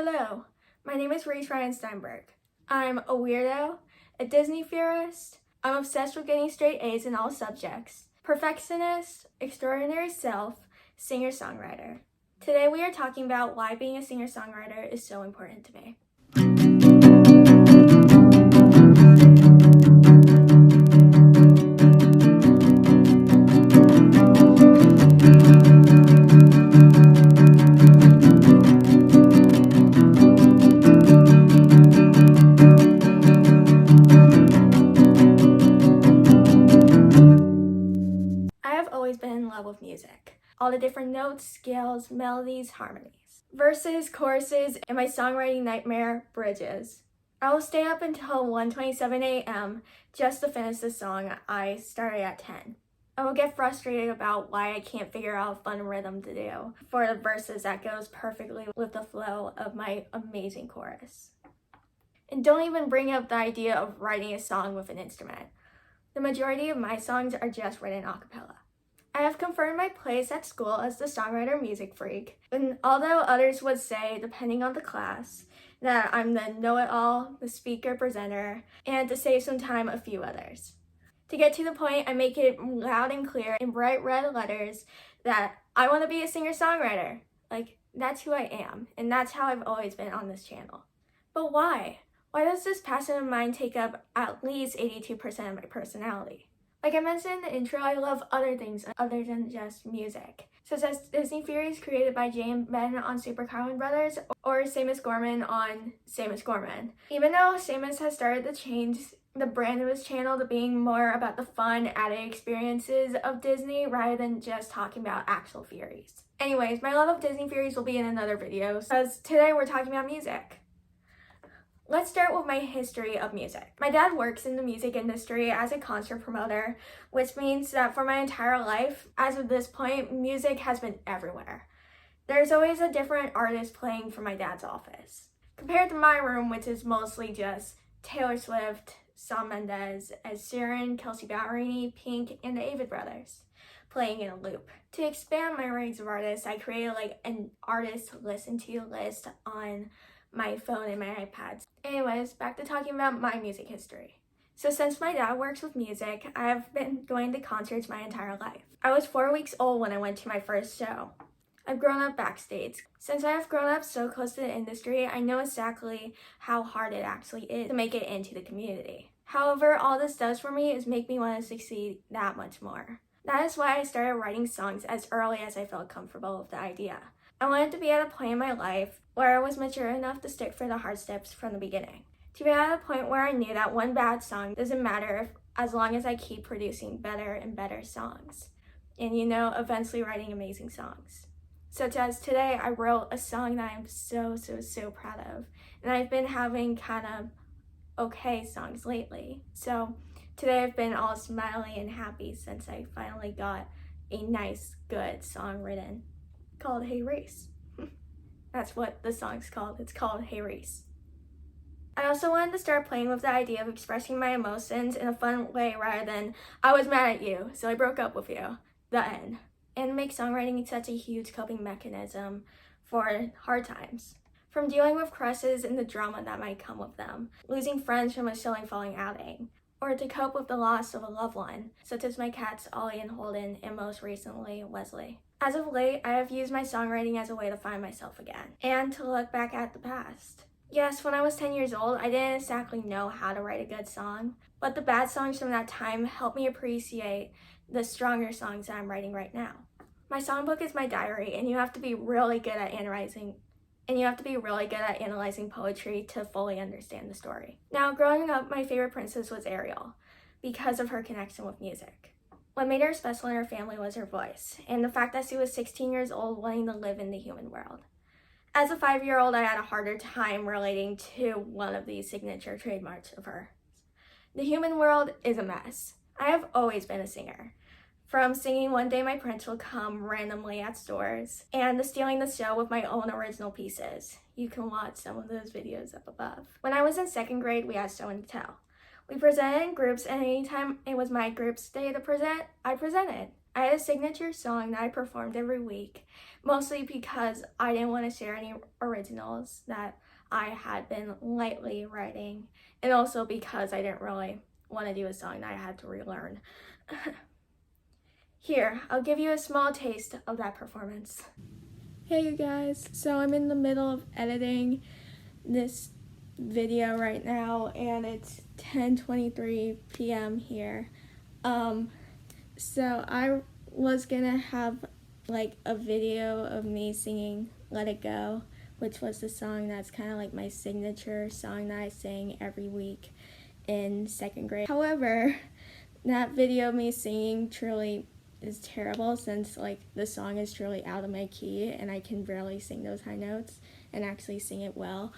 Hello, my name is Reese Ryan Steinberg. I'm a weirdo, a Disney theorist, I'm obsessed with getting straight A's in all subjects, perfectionist, extraordinary self, singer-songwriter. Today we are talking about why being a singer-songwriter is so important to me. I have always been in love with music. All the different notes, scales, melodies, harmonies. Verses, choruses, and my songwriting nightmare, bridges. I will stay up until 1:27 a.m. just to finish the song I started at 10. I will get frustrated about why I can't figure out a fun rhythm to do for the verses that goes perfectly with the flow of my amazing chorus. And don't even bring up the idea of writing a song with an instrument. The majority of my songs are just written a cappella. I have confirmed my place at school as the songwriter music freak, and although others would say, depending on the class, that I'm the know-it-all, the speaker presenter, and to save some time, a few others. To get to the point, I make it loud and clear in bright red letters that I want to be a singer-songwriter. That's who I am, and that's how I've always been on this channel. But why? Why does this passion of mine take up at least 82% of my personality? Like I mentioned in the intro, I love other things other than just music, such as Disney theories created by Jay and Ben on Super Carlin Brothers or Seamus Gorman on Seamus Gorman. Even though Seamus has started to change the brand of his channel to being more about the fun, added experiences of Disney rather than just talking about actual theories. Anyways, my love of Disney theories will be in another video, because today we're talking about music. Let's start with my history of music. My dad works in the music industry as a concert promoter, which means that for my entire life, as of this point, music has been everywhere. There's always a different artist playing from my dad's office. Compared to my room, which is mostly just Taylor Swift, Shawn Mendes, Ed Sheeran, Kelsey Ballerini, Pink, and the Avett Brothers playing in a loop. To expand my range of artists, I created an artist to listen to list on my phone and my iPads. Anyways, back to talking about my music history. So since my dad works with music, I've been going to concerts my entire life. I was 4 weeks old when I went to my first show. I've grown up backstage. Since I have grown up so close to the industry, I know exactly how hard it actually is to make it into the community. However, all this does for me is make me want to succeed that much more. That is why I started writing songs as early as I felt comfortable with the idea. I wanted to be at a point in my life where I was mature enough to stick for the hard steps from the beginning. To be at a point where I knew that one bad song doesn't matter as long as I keep producing better and better songs. And eventually writing amazing songs. Such as today, I wrote a song that I'm so proud of. And I've been having kind of okay songs lately. So today I've been all smiley and happy since I finally got a nice, good song written called Hey Reese. That's what the song's called. It's called Hey Reese. I also wanted to start playing with the idea of expressing my emotions in a fun way rather than I was mad at you, so I broke up with you. The end. And make songwriting such a huge coping mechanism for hard times. From dealing with crushes and the drama that might come with them, losing friends from a silly falling outing, or to cope with the loss of a loved one, such as my cats Ollie and Holden, and most recently, Wesley. As of late, I have used my songwriting as a way to find myself again, and to look back at the past. Yes, when I was 10 years old, I didn't exactly know how to write a good song, but the bad songs from that time helped me appreciate the stronger songs that I'm writing right now. My songbook is my diary, and you have to be really good at analyzing poetry to fully understand the story. Now, growing up, my favorite princess was Ariel, because of her connection with music. What made her special in her family was her voice, and the fact that she was 16 years old wanting to live in the human world. As a 5-year-old, I had a harder time relating to one of these signature trademarks of hers. The human world is a mess. I have always been a singer. From singing One Day My Prince Will Come randomly at stores, and to stealing the show with my own original pieces. You can watch some of those videos up above. When I was in 2nd grade, we had show and tell. We presented in groups, and anytime it was my group's day to present, I presented. I had a signature song that I performed every week, mostly because I didn't want to share any originals that I had been lightly writing, and also because I didn't really want to do a song that I had to relearn. Here, I'll give you a small taste of that performance. Hey you guys, so I'm in the middle of editing this video right now, and it's 10:23 p.m. here. So I was gonna have like a video of me singing Let It Go, which was the song that's kind of like my signature song that I sing every week in 2nd grade. However, that video of me singing truly is terrible, since like the song is truly out of my key and I can barely sing those high notes and actually sing it well.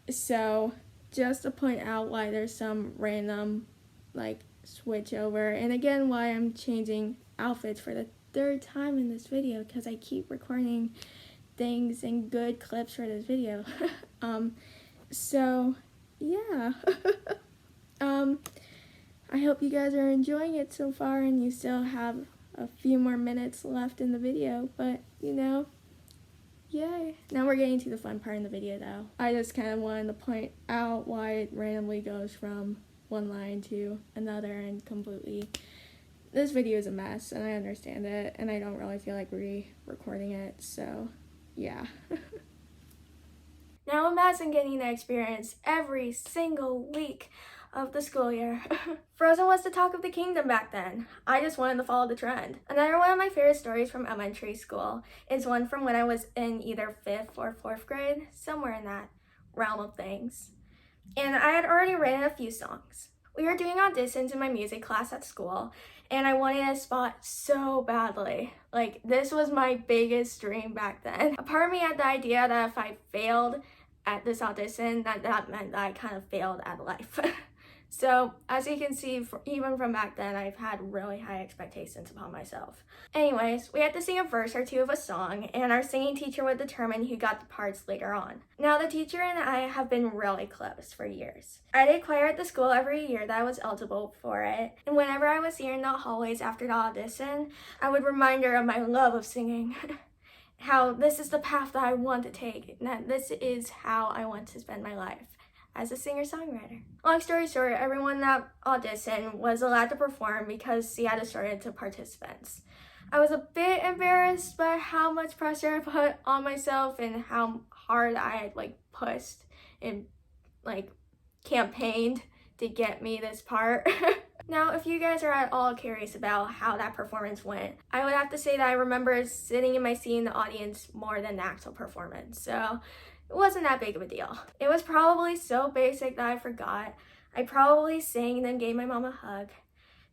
So just to point out why there's some random like switch over, and again why I'm changing outfits for the 3rd time in this video, because I keep recording things and good clips for this video. So yeah. I hope you guys are enjoying it so far and you still have a few more minutes left in the video, but you know, yay. Now we're getting to the fun part in the video though. I just kind of wanted to point out why it randomly goes from one line to another and completely. This video is a mess and I understand it, and I don't really feel like re-recording it, so yeah. Now imagine getting to experience every single week of the school year. Frozen was the talk of the kingdom back then. I just wanted to follow the trend. Another one of my favorite stories from elementary school is one from when I was in either 5th or 4th grade, somewhere in that realm of things. And I had already written a few songs. We were doing auditions in my music class at school, and I wanted a spot so badly. Like, this was my biggest dream back then. A part of me had the idea that if I failed at this audition, that meant that I kind of failed at life. So, as you can see, even from back then, I've had really high expectations upon myself. Anyways, we had to sing a verse or two of a song, and our singing teacher would determine who got the parts later on. Now, the teacher and I have been really close for years. I did choir at the school every year that I was eligible for it, and whenever I was here in the hallways after the audition, I would remind her of my love of singing. How this is the path that I want to take, and that this is how I want to spend my life as a singer-songwriter. Long story short, everyone that auditioned was allowed to perform because she had a shortage of participants. I was a bit embarrassed by how much pressure I put on myself and how hard I had pushed and campaigned to get me this part. Now, if you guys are at all curious about how that performance went, I would have to say that I remember sitting in my seat in the audience more than the actual performance, so it wasn't that big of a deal. It was probably so basic that I forgot. I probably sang and then gave my mom a hug,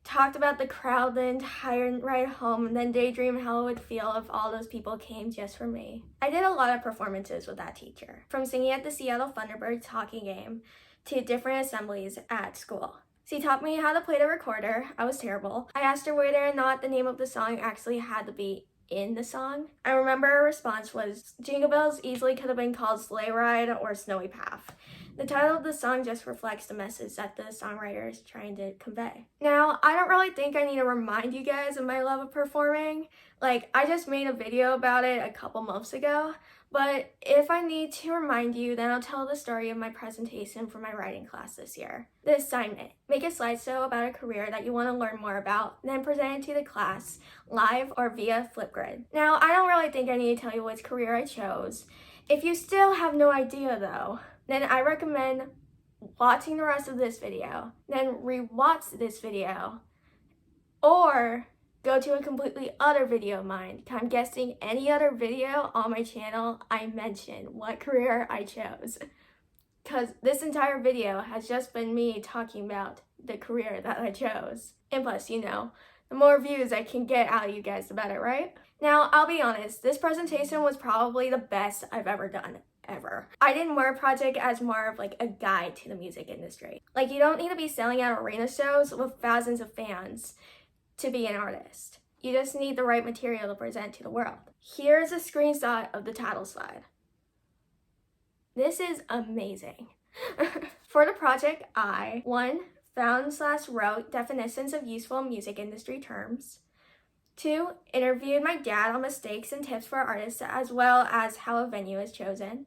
talked about the crowd the entire ride home, and then daydreamed how it would feel if all those people came just for me. I did a lot of performances with that teacher, from singing at the Seattle Thunderbirds hockey game to different assemblies at school. She taught me how to play the recorder. I was terrible. I asked her whether or not the name of the song actually had to be in the song. I remember her response was, Jingle Bells easily could have been called Sleigh Ride or Snowy Path. The title of the song just reflects the message that the songwriter is trying to convey. Now, I don't really think I need to remind you guys of my love of performing. I just made a video about it a couple months ago, but if I need to remind you, then I'll tell the story of my presentation for my writing class this year. The assignment: make a slideshow about a career that you want to learn more about, then present it to the class, live or via Flipgrid. Now, I don't really think I need to tell you which career I chose. If you still have no idea though, then I recommend watching the rest of this video, then re-watch this video, or go to a completely other video of mine. I'm guessing any other video on my channel I mention what career I chose. Because this entire video has just been me talking about the career that I chose. And plus, the more views I can get out of you guys, the better, right? Now, I'll be honest, this presentation was probably the best I've ever done. Ever. I did more project as more of a guide to the music industry. You don't need to be selling out arena shows with thousands of fans to be an artist. You just need the right material to present to the world. Here's a screenshot of the title slide. This is amazing. For the project, I 1. found/wrote definitions of useful music industry terms, 2. Interviewed my dad on mistakes and tips for artists as well as how a venue is chosen.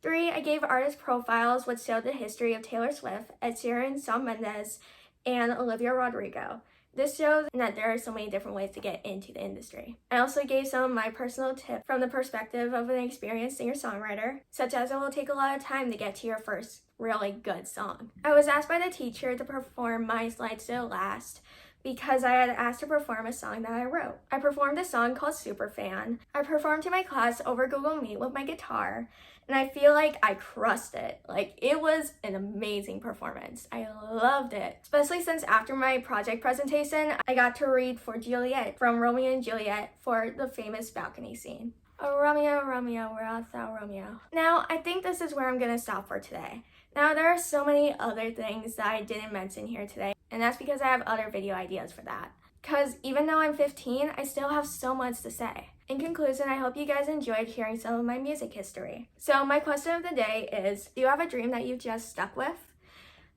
3. I gave artist profiles which showed the history of Taylor Swift, Ed Sheeran, Shawn Mendes, and Olivia Rodrigo. This shows that there are so many different ways to get into the industry. I also gave some of my personal tips from the perspective of an experienced singer-songwriter, such as it will take a lot of time to get to your first really good song. I was asked by the teacher to perform My Slides to Last because I had asked to perform a song that I wrote. I performed a song called Superfan. I performed to my class over Google Meet with my guitar, and I feel like I crushed it. Like, it was an amazing performance. I loved it, especially since after my project presentation, I got to read for Juliet from Romeo and Juliet for the famous balcony scene. Oh, Romeo, Romeo, where art thou, Romeo? Now, I think this is where I'm gonna stop for today. Now, there are so many other things that I didn't mention here today, and that's because I have other video ideas for that. Because even though I'm 15, I still have so much to say. In conclusion, I hope you guys enjoyed hearing some of my music history. So my question of the day is, do you have a dream that you've just stuck with?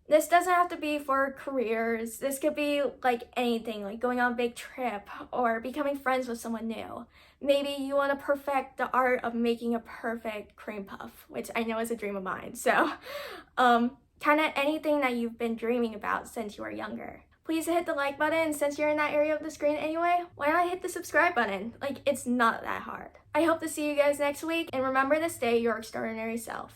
This doesn't have to be for careers. This could be like anything, like going on a big trip or becoming friends with someone new. Maybe you want to perfect the art of making a perfect cream puff, which I know is a dream of mine. So, kind of anything that you've been dreaming about since you were younger. Please hit the like button, and since you're in that area of the screen anyway, why not hit the subscribe button? Like, it's not that hard. I hope to see you guys next week, and remember to stay your extraordinary self.